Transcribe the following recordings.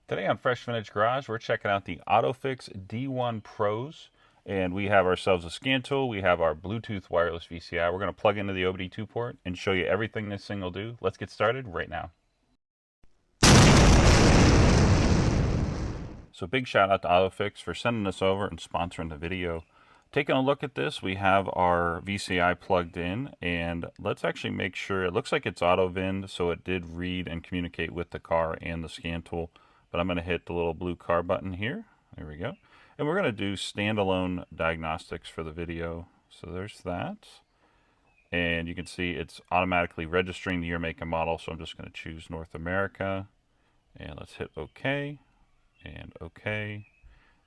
Today on Fresh Vintage Garage, we're checking out the OTOFIX D1 PROS, and we have ourselves a scan tool. We have our Bluetooth wireless VCI. We're going to plug into the OBD2 port and show you everything this thing will do. Let's get started right now. So big shout out to OTOFIX for sending this over and sponsoring the video. Taking a look at this, we have our VCI plugged in, and let's actually make sure, it looks like it's auto-VINed, so it did read and communicate with the car and the scan tool. But I'm going to hit the little blue car button here. There we go. And we're going to do standalone diagnostics for the video. So there's that. And you can see it's automatically registering the year, make, and model. So I'm just going to choose North America. And let's hit OK. And OK.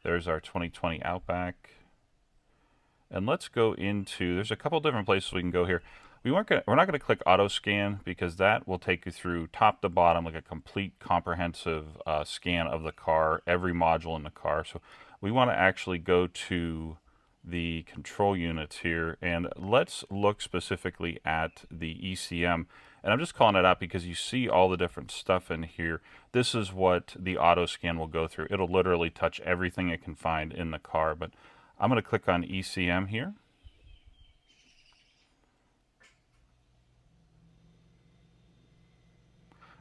There's our 2020 Outback. And let's go into, there's a couple different places we can go here. We're not going to click auto scan because that will take you through top to bottom, like a complete comprehensive scan of the car, every module in the car. So we want to actually go to the control units here, and let's look specifically at the ECM. And I'm just calling it out because you see all the different stuff in here. This is what the auto scan will go through. It'll literally touch everything it can find in the car. But I'm going to click on ECM here.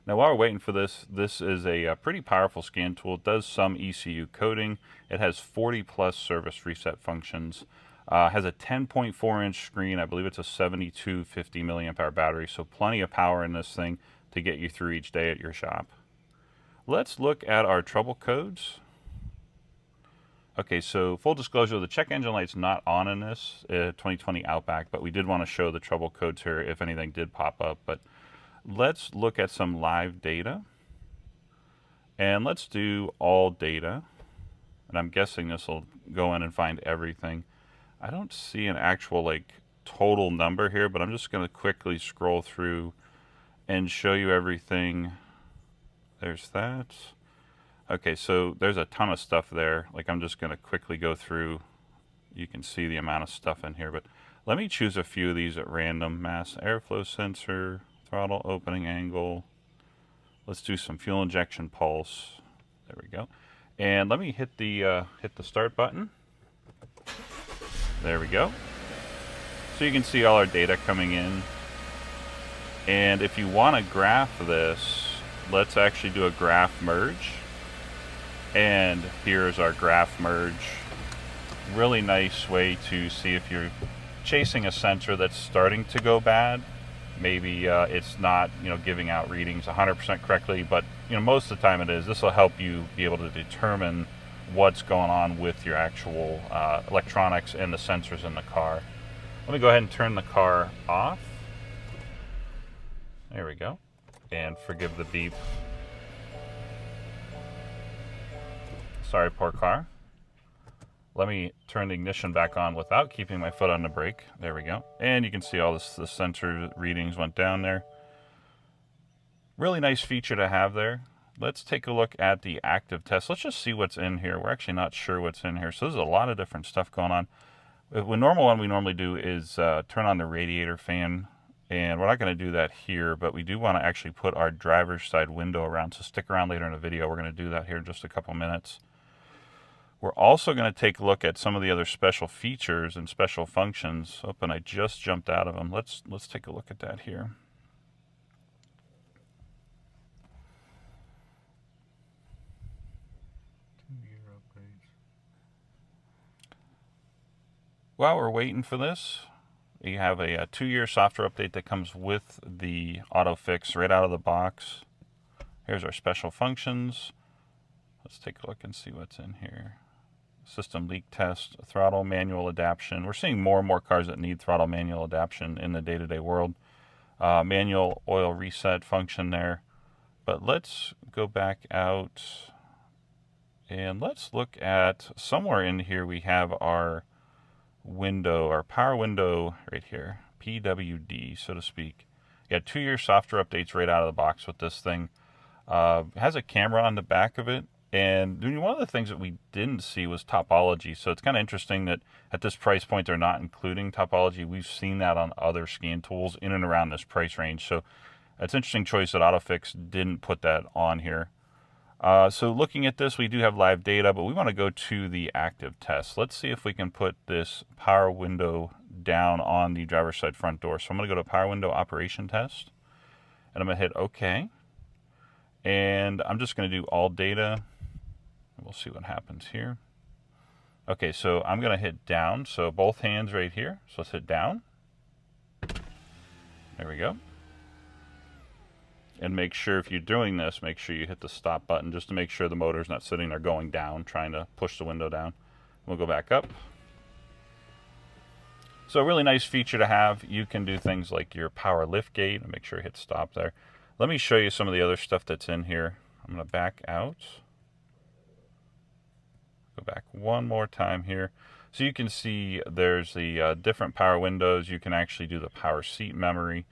Now while we're waiting for this, this is a pretty powerful scan tool. It does some ECU coding. It has 40 plus service reset functions. Has a 10.4 inch screen. I believe it's a 7250 milliamp hour battery, so plenty of power in this thing to get you through each day at your shop. Let's look at our trouble codes. Okay, so full disclosure, the check engine light's not on in this 2020 Outback, but we did want to show the trouble codes here if anything did pop up. But let's look at some live data, and let's do all data, and I'm guessing this will go in and find everything. I don't see an actual like total number here, but I'm just going to quickly scroll through and show you everything. There's that. Okay, so there's a ton of stuff there. Like, I'm just going to quickly go through. You can see the amount of stuff in here, but let me choose a few of these at random. Mass airflow sensor, throttle opening angle. Let's do some fuel injection pulse. There we go. And let me hit the start button. There we go. So you can see all our data coming in. And if you want to graph this, let's actually do a graph merge. And here's our graph merge. Really nice way to see if you're chasing a sensor that's starting to go bad. Maybe it's not, giving out readings 100% correctly, but most of the time it is. This will help you be able to determine what's going on with your actual electronics and the sensors in the car. Let me go ahead and turn the car off. There we go. And forgive the beep. Sorry, poor car. Let me turn the ignition back on without keeping my foot on the brake. There we go. And you can see all this, the sensor readings went down there. Really nice feature to have there. Let's take a look at the active test. Let's just see what's in here. We're actually not sure what's in here. So there's a lot of different stuff going on. The normal one we normally do is turn on the radiator fan. And we're not going to do that here, but we do want to actually put our driver's side window around. So stick around later in the video. We're going to do that here in just a couple minutes. We're also going to take a look at some of the other special features and special functions. Oh, and I just jumped out of them. Let's take a look at that here. While we're waiting for this, we have a 2-year software update that comes with the OTOFIX right out of the box. Here's our special functions. Let's take a look and see what's in here. System leak test, throttle manual adaptation. We're seeing more and more cars that need throttle manual adaptation in the day-to-day world. Manual oil reset function there. But let's go back out and let's look at somewhere in here we have our window, our power window right here, PWD, so to speak. Yeah, 2-year software updates right out of the box with this thing. It has a camera on the back of it. And one of the things that we didn't see was topology. So it's kind of interesting that at this price point, they're not including topology. We've seen that on other scan tools in and around this price range. So it's an interesting choice that OTOFIX didn't put that on here. So looking at this, we do have live data, but we want to go to the active test. Let's see if we can put this power window down on the driver's side front door. So I'm going to go to power window operation test, and I'm going to hit OK. And I'm just going to do all data. We'll see what happens here. Okay, so I'm going to hit down. So both hands right here. So let's hit down. There we go. And make sure, if you're doing this, make sure you hit the stop button just to make sure the motor's not sitting there going down, trying to push the window down. We'll go back up. So a really nice feature to have. You can do things like your power lift gate, and make sure you hit stop there. Let me show you some of the other stuff that's in here. I'm going to back out. Go back one more time here. So you can see there's the different power windows. You can actually do the power seat memory.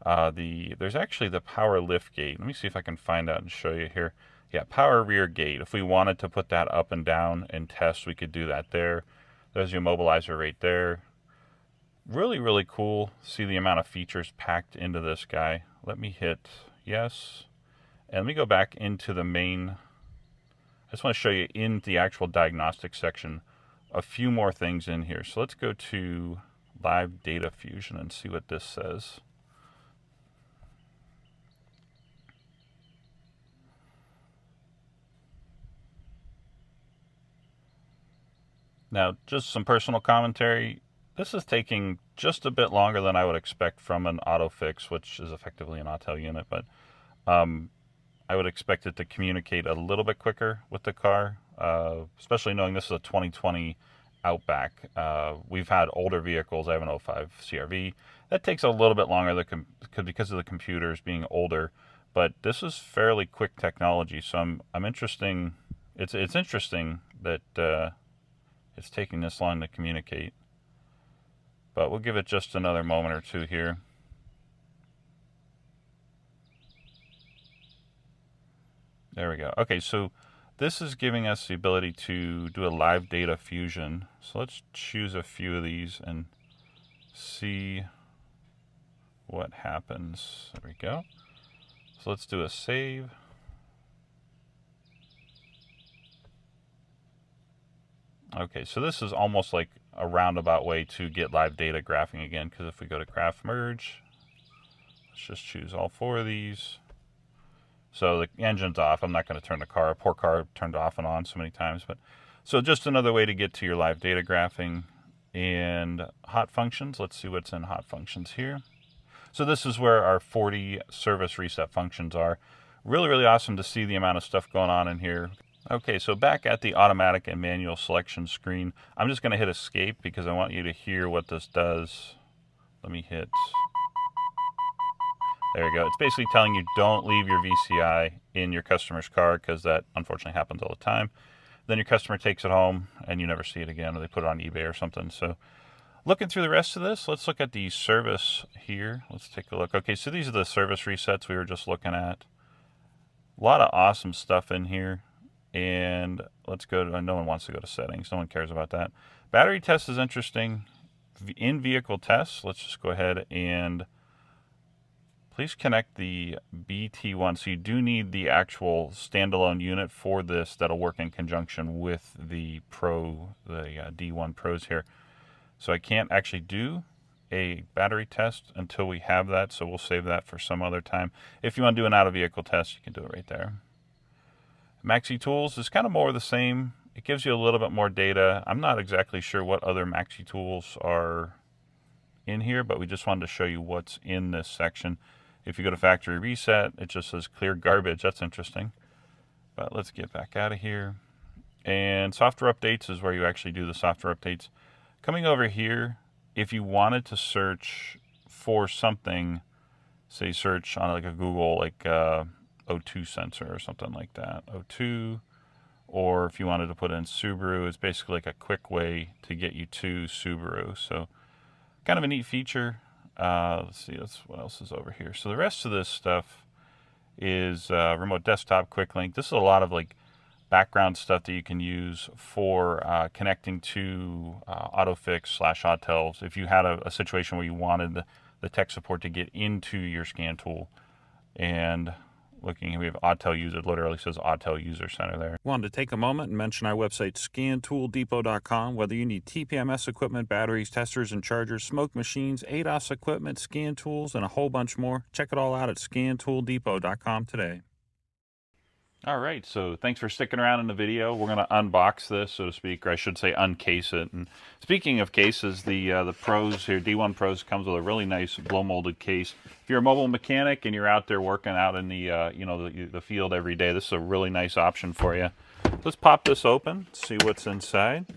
There's actually the power lift gate. Let me see if I can find out and show you here. Yeah, power rear gate. If we wanted to put that up and down and test, we could do that there. There's your immobilizer right there. Really, really cool. See the amount of features packed into this guy. Let me hit yes. And let me go back into the main. I just want to show you in the actual diagnostics section a few more things in here. So let's go to live data fusion and see what this says. Now, just some personal commentary. This is taking just a bit longer than I would expect from an OTOFIX, which is effectively an Autel unit, but I would expect it to communicate a little bit quicker with the car, especially knowing this is a 2020 Outback. We've had older vehicles. I have an 05 CRV. That takes a little bit longer because of the computers being older, but this is fairly quick technology, so I'm interesting. It's interesting that it's taking this long to communicate, but we'll give it just another moment or two here. There we go. Okay, so this is giving us the ability to do a live data fusion. So let's choose a few of these and see what happens. There we go. So let's do a save. Okay, so this is almost like a roundabout way to get live data graphing again, because if we go to graph merge, let's just choose all four of these. So the engine's off. I'm not going to turn the car. Poor car turned off and on so many times. But so just another way to get to your live data graphing. And hot functions. Let's see what's in hot functions here. So this is where our 40 service reset functions are. Really, really awesome to see the amount of stuff going on in here. Okay, so back at the automatic and manual selection screen, I'm just going to hit escape because I want you to hear what this does. Let me hit. There we go. It's basically telling you don't leave your VCI in your customer's car, because that unfortunately happens all the time. Then your customer takes it home and you never see it again, or they put it on eBay or something. So looking through the rest of this, let's look at the service here. Let's take a look. Okay, so these are the service resets we were just looking at. A lot of awesome stuff in here. And let's go to, no one wants to go to settings. No one cares about that. Battery test is interesting. In-vehicle tests, let's just go ahead and please connect the BT1. So you do need the actual standalone unit for this that'll work in conjunction with the Pro, the D1 Pros here. So I can't actually do a battery test until we have that, so we'll save that for some other time. If you want to do an out-of-vehicle test, you can do it right there. Maxi Tools is kind of more of the same. It gives you a little bit more data. I'm not exactly sure what other Maxi Tools are in here, but we just wanted to show you what's in this section. If you go to factory reset, it just says clear garbage. That's interesting. But let's get back out of here. And software updates is where you actually do the software updates. Coming over here, if you wanted to search for something, say search on like a Google, like O2 sensor or something like that, O2, or if you wanted to put in Subaru, it's basically like a quick way to get you to Subaru. So kind of a neat feature. Let's see, what else is over here. So the rest of this stuff is remote desktop, quick link. This is a lot of like background stuff that you can use for connecting to AutoFix/Autels. If you had a situation where you wanted the tech support to get into your scan tool. And looking, we have Autel User, it literally says Autel User Center there. Wanted to take a moment and mention our website, scantooldepot.com. Whether you need TPMS equipment, batteries, testers and chargers, smoke machines, ADAS equipment, scan tools, and a whole bunch more, check it all out at scantooldepot.com today. All right, so thanks for sticking around in the video. We're going to unbox this, so to speak, or I should say uncase it. And speaking of cases, the Pros here, D1 Pros, comes with a really nice blow molded case. If you're a mobile mechanic and you're out there working out in the the field every day, this is a really nice option for you. Let's pop this open, see what's inside.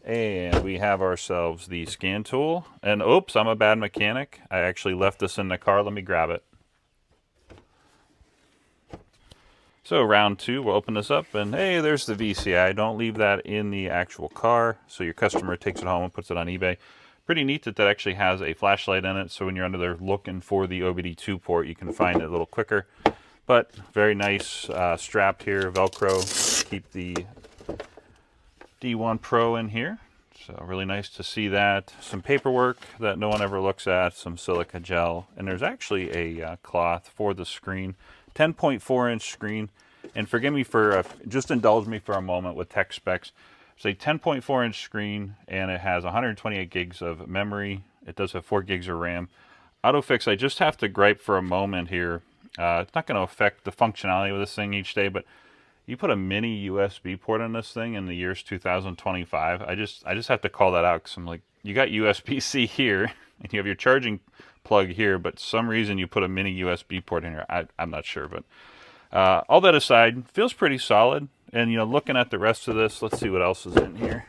And we have ourselves the scan tool. And oops, I'm a bad mechanic. I actually left this in the car. Let me grab it. So round two, we'll open this up, and hey, there's the VCI. Don't leave that in the actual car, so your customer takes it home and puts it on eBay. Pretty neat that that actually has a flashlight in it, so when you're under there looking for the OBD2 port, you can find it a little quicker. But very nice strap here, Velcro. Keep the D1 Pro in here. So really nice to see that. Some paperwork that no one ever looks at, some silica gel, and there's actually a cloth for the screen. 10.4-inch screen, and forgive me for just indulge me for a moment with tech specs. It's a 10.4-inch screen, and it has 128 gigs of memory. It does have 4 gigs of RAM. OTOFIX, I just have to gripe for a moment here. It's not going to affect the functionality of this thing each day, but you put a mini USB port on this thing in the year's 2025. I just have to call that out, because I'm like, you got USB-C here, and you have your charging plug here, but some reason you put a mini USB port in here. I'm not sure, but all that aside, feels pretty solid. And looking at the rest of this, let's see what else is in here.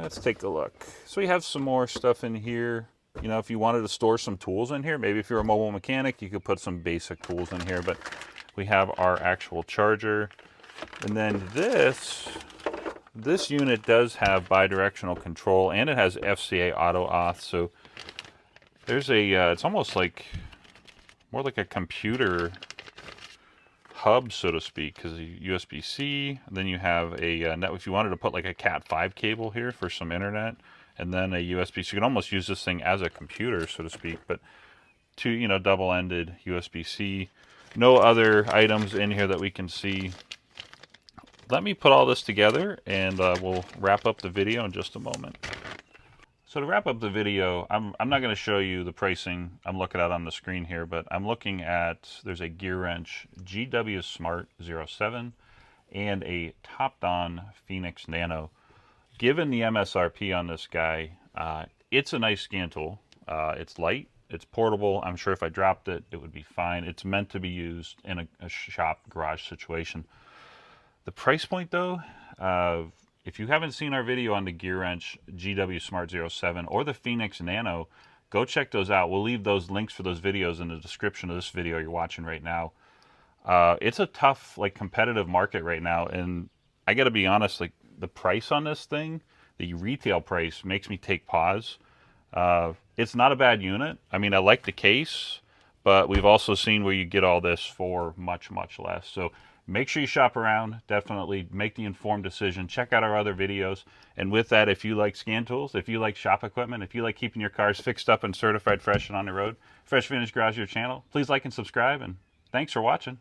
Let's take a look. So we have some more stuff in here. If you wanted to store some tools in here, maybe if you're a mobile mechanic, you could put some basic tools in here. But we have our actual charger, and then this unit does have bidirectional control, and it has FCA auto auth. So there's it's almost like more like a computer hub, so to speak, because USB-C. Then you have a net. If you wanted to put like a Cat5 cable here for some internet, and then a USB, so you can almost use this thing as a computer, so to speak. But two, double-ended USB-C. No other items in here that we can see. Let me put all this together, and we'll wrap up the video in just a moment. So to wrap up the video, I'm not going to show you the pricing I'm looking at on the screen here, but I'm looking at, there's a gear wrench GW Smart 07 and a topped-on Phoenix Nano. Given the MSRP on this guy, it's a nice scan tool. It's light, it's portable. I'm sure if I dropped it, it would be fine. It's meant to be used in a shop garage situation. The price point, though, if you haven't seen our video on the gear wrench GW Smart 07 or the Phoenix Nano, go check those out. We'll leave those links for those videos in the description of this video you're watching right now. It's a tough, competitive market right now, and I got to be honest, the price on this thing, the retail price, makes me take pause. It's not a bad unit. I mean, I like the case, but we've also seen where you get all this for much, much less. So make sure you shop around. Definitely make the informed decision. Check out our other videos. And with that, if you like scan tools, if you like shop equipment, if you like keeping your cars fixed up and certified fresh and on the road, Fresh Finish Garage, your channel, please like and subscribe. And thanks for watching.